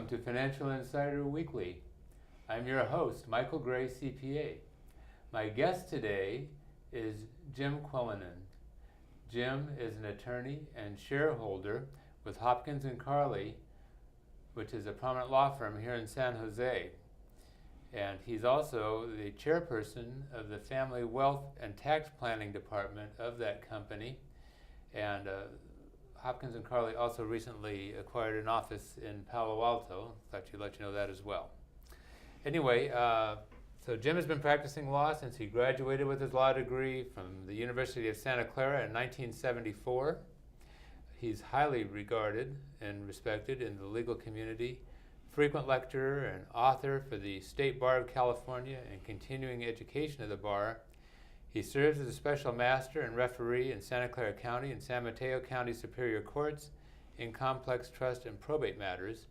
to Financial Insider Weekly. I'm your host, Michael Gray, CPA. My guest today is Jim Quillinan. Jim is an attorney and shareholder with Hopkins & Carley, which is a prominent law firm here in San Jose. And he's also the chairperson of the Family Wealth and Tax Planning Department of that company. And Hopkins & Carley also recently acquired an office in Palo Alto. Thought you'd let you know that as well. Anyway, so Jim has been practicing law since he graduated with his law degree from the University of Santa Clara in 1974. He's highly regarded and respected in the legal community, frequent lecturer and author for the State Bar of California and continuing education of the bar. He serves as a special master and referee in Santa Clara County and San Mateo County Superior Courts in complex trust and probate matters.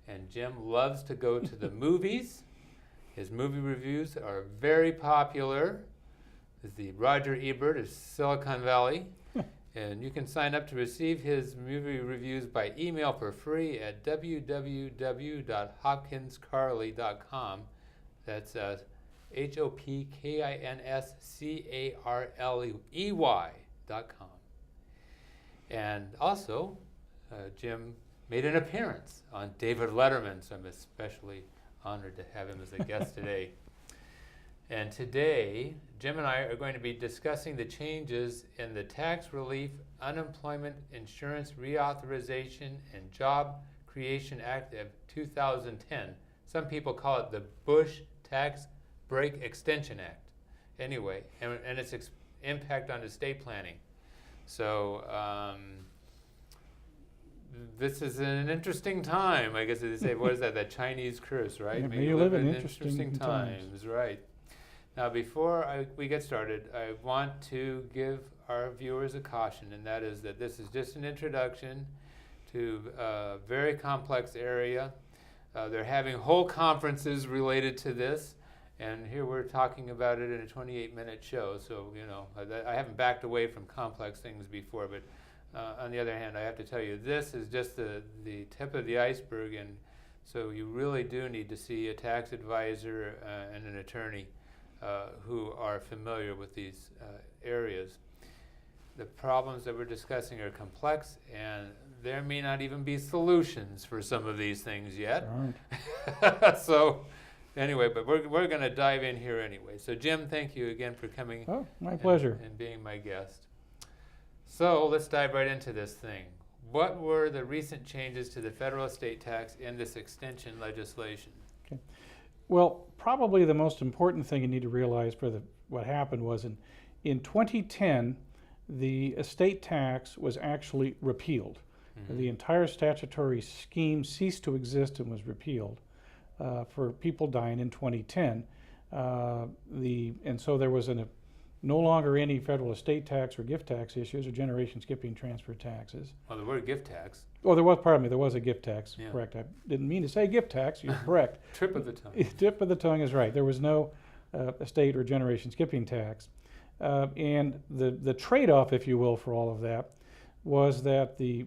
And Jim loves to go to the movies. His movie reviews are very popular. He's the Roger Ebert of Silicon Valley. And you can sign up to receive his movie reviews by email for free at www.hopkinscarley.com. That's HOPKINSCARLEY.com. And also, Jim made an appearance on David Letterman, so I'm especially honored to have him as a guest today. And today, Jim and I are going to be discussing the changes in the Tax Relief, Unemployment Insurance Reauthorization, and Job Creation Act of 2010. Some people call it the Bush Tax Break Extension Act. Anyway, and its impact on estate planning. So this is an interesting time. I guess they say, what is that? That Chinese curse, right? Yeah, may you live in interesting times, right? Now, before we get started, I want to give our viewers a caution, and that is that this is just an introduction to a very complex area. They're having whole conferences related to this, and here we're talking about it in a 28-minute show. So, you know, I haven't backed away from complex things before, but on the other hand, I have to tell you, this is just the tip of the iceberg, and so you really do need to see a tax advisor and an attorney who are familiar with these areas. The problems that we're discussing are complex, and there may not even be solutions for some of these things yet. So anyway, but we're going to dive in here anyway. So Jim, thank you again for coming. Oh, my pleasure. And being my guest. So let's dive right into this thing. What were the recent changes to the federal estate tax in this extension legislation? Okay. Well, probably the most important thing you need to realize for what happened was in 2010, the estate tax was actually repealed. Mm-hmm. The entire statutory scheme ceased to exist and was repealed for people dying in 2010. And so there was no longer any federal estate tax or gift tax issues or generation skipping transfer taxes. Well, there were gift tax. Oh, there was a gift tax, yeah. Correct. I didn't mean to say gift tax, you're correct. Tip of the tongue. Tip of the tongue is right. There was no estate or generation skipping tax. And the trade-off, if you will, for all of that was that the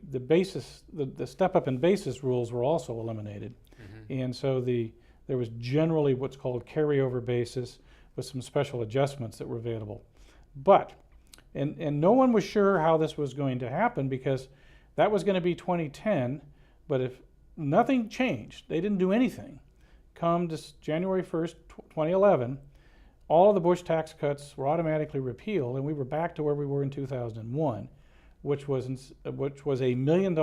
step-up in basis rules were also eliminated. Mm-hmm. And so there was generally what's called carryover basis with some special adjustments that were available. But, and no one was sure how this was going to happen because that was going to be 2010, but if nothing changed, they didn't do anything, come January 1st, 2011, all of the Bush tax cuts were automatically repealed, and we were back to where we were in 2001, which was $1 million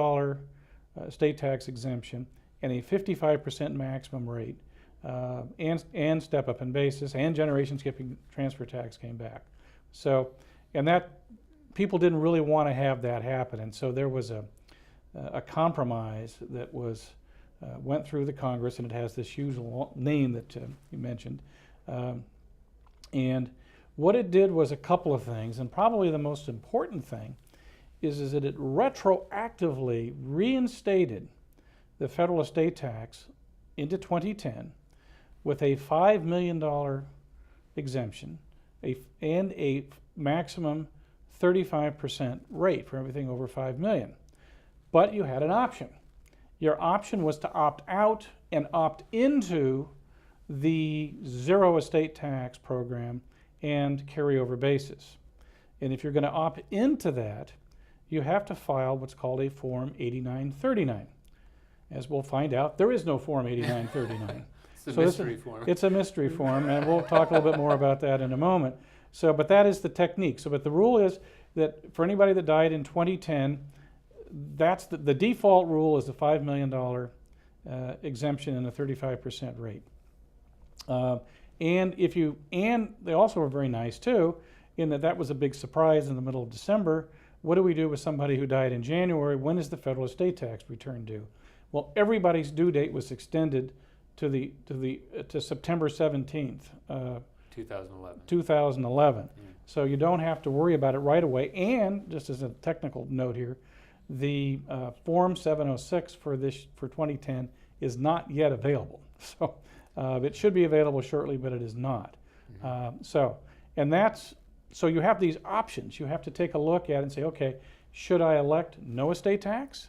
estate tax exemption and a 55% maximum rate, and step up in basis and generation skipping transfer tax came back. So, and that people didn't really want to have that happen, and so there was a compromise that was went through the Congress, and it has this huge name that you mentioned. And what it did was a couple of things, and probably the most important thing is that it retroactively reinstated the federal estate tax into 2010 with a $5 million exemption and a maximum 35% rate for everything over $5 million. But you had an option. Your option was to opt out and opt into the zero estate tax program and carryover basis. And if you're going to opt into that, you have to file what's called a Form 8939. As we'll find out, there is no Form 8939. It's a So mystery form. It's a mystery form, and we'll talk a little bit more about that in a moment. So, but that is the technique. So, but the rule is that for anybody that died in 2010, that's the default rule is the $5 million exemption and a 35% rate. And they also were very nice too, in that was a big surprise in the middle of December. What do we do with somebody who died in January? When is the federal estate tax return due? Well, everybody's due date was extended to September 17th, 2011. 2011. So you don't have to worry about it right away. And just as a technical note here, the Form 706 for 2010 is not yet available. So it should be available shortly, but it is not. So you have these options. You have to take a look at it and say, okay, should I elect no estate tax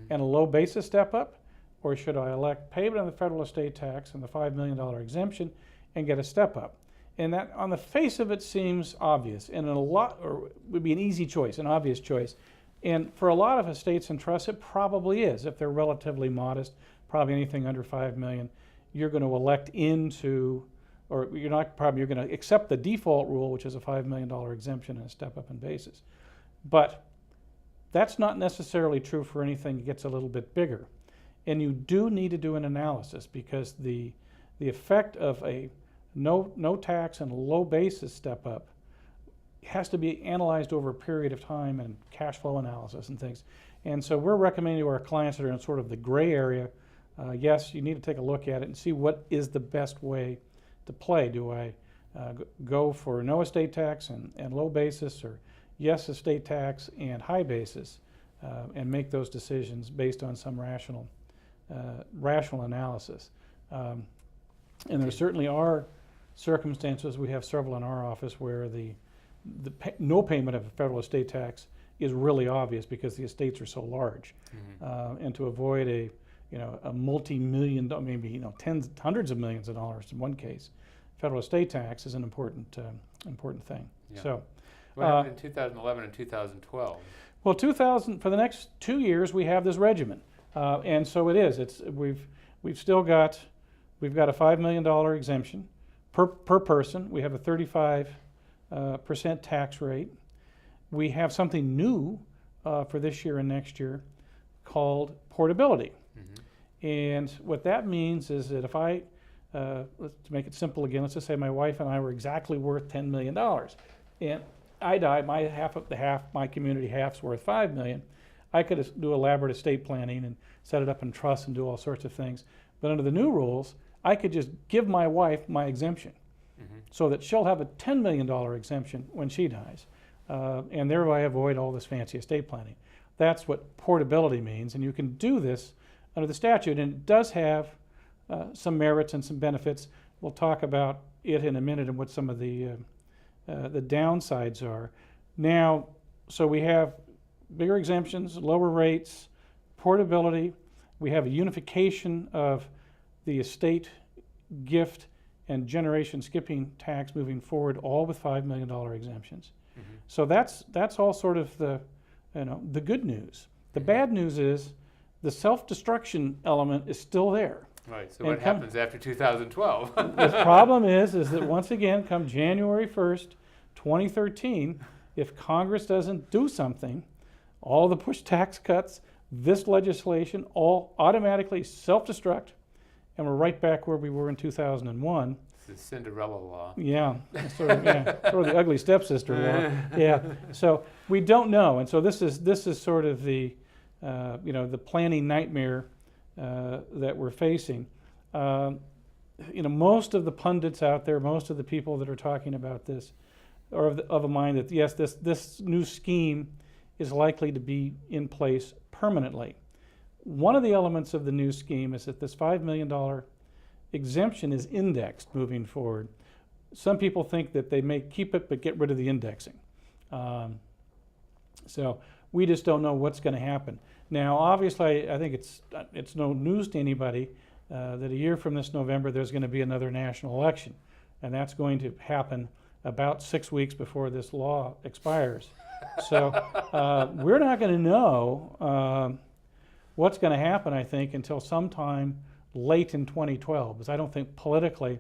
and a low basis step up, or should I elect payment of the federal estate tax and the $5 million exemption and get a step up? And that, on the face of it, seems obvious, and would be an easy choice, an obvious choice. And for a lot of estates and trusts, it probably is. If they're relatively modest, probably anything under $5 million, you're going to elect into, or you're going to accept the default rule, which is a $5 million exemption and a step up in basis. But that's not necessarily true for anything that gets a little bit bigger. And you do need to do an analysis, because the effect of a no tax and low basis step up has to be analyzed over a period of time and cash flow analysis and things. And so we're recommending to our clients that are in sort of the gray area, yes, you need to take a look at it and see what is the best way to play. Do I go for no estate tax and low basis, or yes estate tax and high basis, and make those decisions based on some rational analysis. And there certainly are circumstances, we have several in our office, where no payment of federal estate tax is really obvious because the estates are so large. And to avoid a multi-million, maybe hundreds of millions of dollars in one case, federal estate tax is an important thing. Yeah. So, what happened in 2011 and 2012? Well, for the next 2 years we have this regimen, and so it is. We've got a $5 million exemption per person. We have a 35% tax rate. We have something new for this year and next year called portability. And what that means is that if let's make it simple again, let's just say my wife and I were exactly worth $10 million, and I die, my community half's worth $5 million. I could do elaborate estate planning and set it up in trust and do all sorts of things. But under the new rules, I could just give my wife my exemption, so that she'll have a $10 million exemption when she dies, and thereby avoid all this fancy estate planning. That's what portability means, and you can do this under the statute, and it does have some merits and some benefits. We'll talk about it in a minute and what some of the downsides are. Now, so we have bigger exemptions, lower rates, portability. We have a unification of the estate, gift, and generation skipping tax moving forward, all with $5 million exemptions. So that's all sort of the good news. The bad news is the self-destruction element is still there. Right. So what happens after 2012? The problem is that once again, come January 1st, 2013, if Congress doesn't do something, all the push tax cuts, this legislation, all automatically self-destruct, and we're right back where we were in 2001. It's the Cinderella law. Yeah, sort of the ugly stepsister law. Yeah. So we don't know, and so this is sort of the the planning nightmare that we're facing. Most of the pundits out there, most of the people that are talking about this, are of a mind that yes, this new scheme is likely to be in place permanently. One of the elements of the new scheme is that this $5 million exemption is indexed moving forward. Some people think that they may keep it but get rid of the indexing. So we just don't know what's going to happen. Now, obviously, I think it's no news to anybody that a year from this November, there's going to be another national election, and that's going to happen about 6 weeks before this law expires. So we're not going to know what's going to happen, I think, until sometime late in 2012, because I don't think politically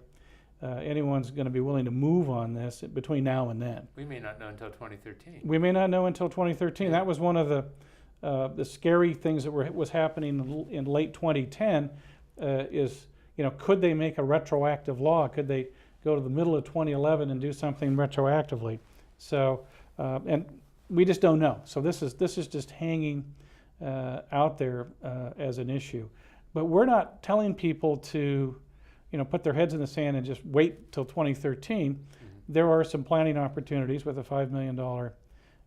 anyone's going to be willing to move on this between now and then. We may not know until 2013. We may not know until 2013. Yeah. That was one of the scary things that was happening in late 2010. Is, could they make a retroactive law? Could they go to the middle of 2011 and do something retroactively? So, and we just don't know. So this is just hanging out there as an issue. But we're not telling people to, put their heads in the sand and just wait till 2013. Mm-hmm. There are some planning opportunities with a $5 million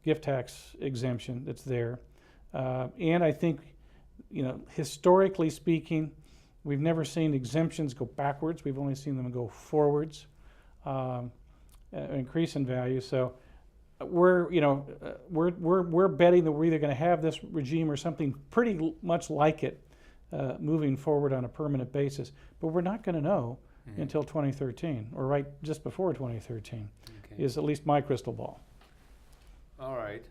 gift tax exemption that's there. And I think, historically speaking, we've never seen exemptions go backwards. We've only seen them go forwards, increase in value. So we're betting that we're either going to have this regime or something pretty much like it moving forward on a permanent basis. But we're not going to know until 2013, or right just before 2013, is at least my crystal ball. All right.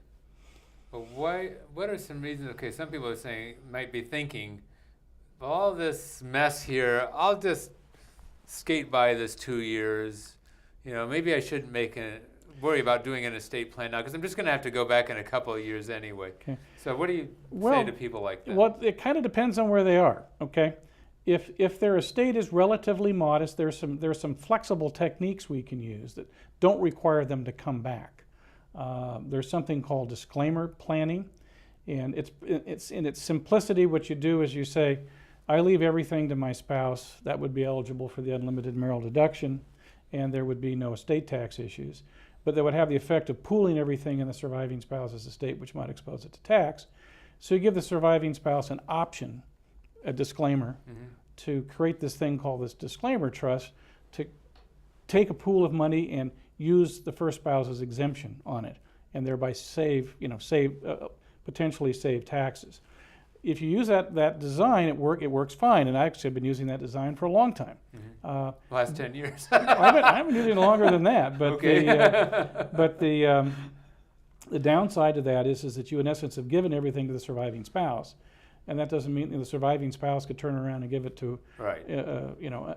But what are some reasons? Okay, some people might be thinking, all this mess here, I'll just skate by this 2 years. Maybe I shouldn't worry about doing an estate plan now, because I'm just going to have to go back in a couple of years anyway. Okay. So what do you say to people like that? Well, it kind of depends on where they are. Okay, if their estate is relatively modest, there's some flexible techniques we can use that don't require them to come back. There's something called disclaimer planning, and it's in its simplicity. What you do is you say, I leave everything to my spouse. That would be eligible for the unlimited marital deduction, and there would be no estate tax issues. But that would have the effect of pooling everything in the surviving spouse's estate, which might expose it to tax. So you give the surviving spouse an option, a disclaimer, to create this thing called this disclaimer trust, to take a pool of money and use the first spouse's exemption on it, and thereby potentially save taxes. If you use that design, it works fine, and I actually have been using that design for a long time. Last 10 years. I've been using it longer than that, but okay. The downside to that is that you in essence have given everything to the surviving spouse, and that doesn't mean the surviving spouse could turn around and give it to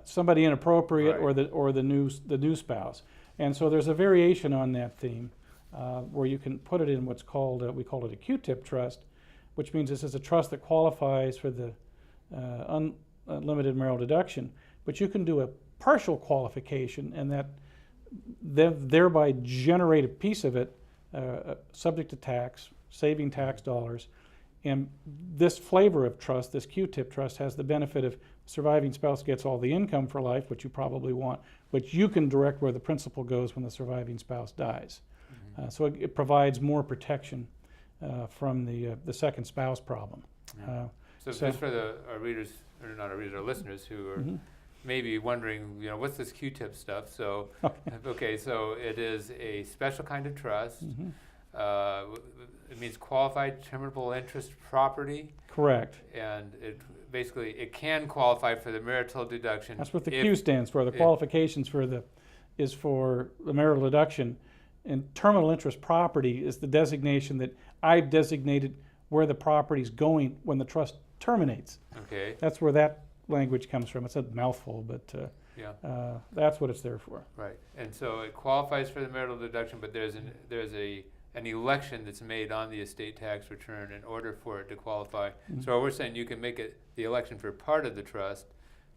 somebody inappropriate, right, or the new spouse. And so there's a variation on that theme where you can put it in what's called we call it a Q-tip trust, which means this is a trust that qualifies for the unlimited marital deduction, but you can do a partial qualification, and that thereby generate a piece of it subject to tax, saving tax dollars. And this flavor of trust, this Q-tip trust, has the benefit of surviving spouse gets all the income for life, which you probably want, but you can direct where the principal goes when the surviving spouse dies. So it provides more protection from the second spouse problem. Yeah. So just for our readers, or not our readers, our listeners who are maybe wondering, what's this Q-tip stuff? So, okay, so it is a special kind of trust. It means qualified terminable interest property. Correct. And it can qualify for the marital deduction. That's what the Q stands for. The qualifications is for the marital deduction. And terminal interest property is the designation that I've designated where the property's going when the trust terminates. Okay. That's where that language comes from. It's a mouthful, but that's what it's there for. Right. And so it qualifies for the marital deduction, but there's an election that's made on the estate tax return in order for it to qualify. So we're saying you can make it the election for part of the trust,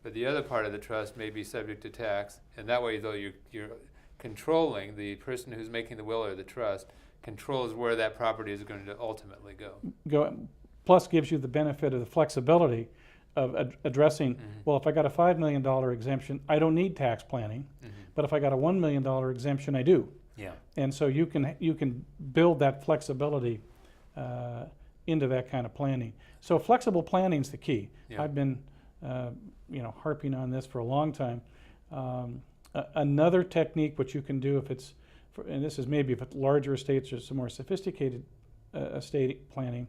but the other part of the trust may be subject to tax, and that way, though, you're controlling, the person who's making the will or the trust controls where that property is going to ultimately go. Plus gives you the benefit of the flexibility of addressing, well, if I got a $5 million exemption, I don't need tax planning, but if I got a $1 million exemption, I do. Yeah. And so you can build that flexibility into that kind of planning. So flexible planning is the key. Yeah. I've been harping on this for a long time. Another technique which you can do if it's, and this is maybe if it's larger estates or some more sophisticated estate planning,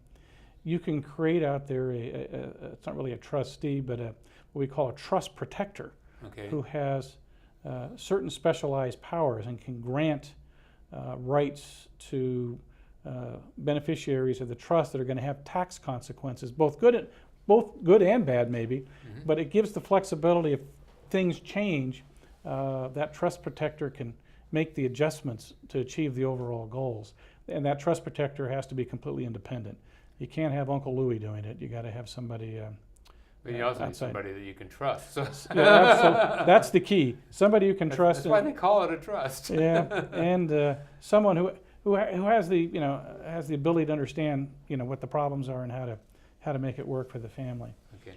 you can create out there it's not really a trustee, but what we call a trust protector, Okay. who has certain specialized powers and can grant rights to beneficiaries of the trust that are going to have tax consequences, both good and bad maybe, Mhm. but it gives the flexibility if things change, that trust protector can make the adjustments to achieve the overall goals. And that trust protector has to be completely independent. You can't have Uncle Louie doing it. You got to have somebody But you also need outside. somebody that you can trust. So Yeah, so that's the key. Somebody you can trust. That's why they call it a trust. Yeah, and someone who has the has the ability to understand what the problems are and how to make it work for the family. Okay.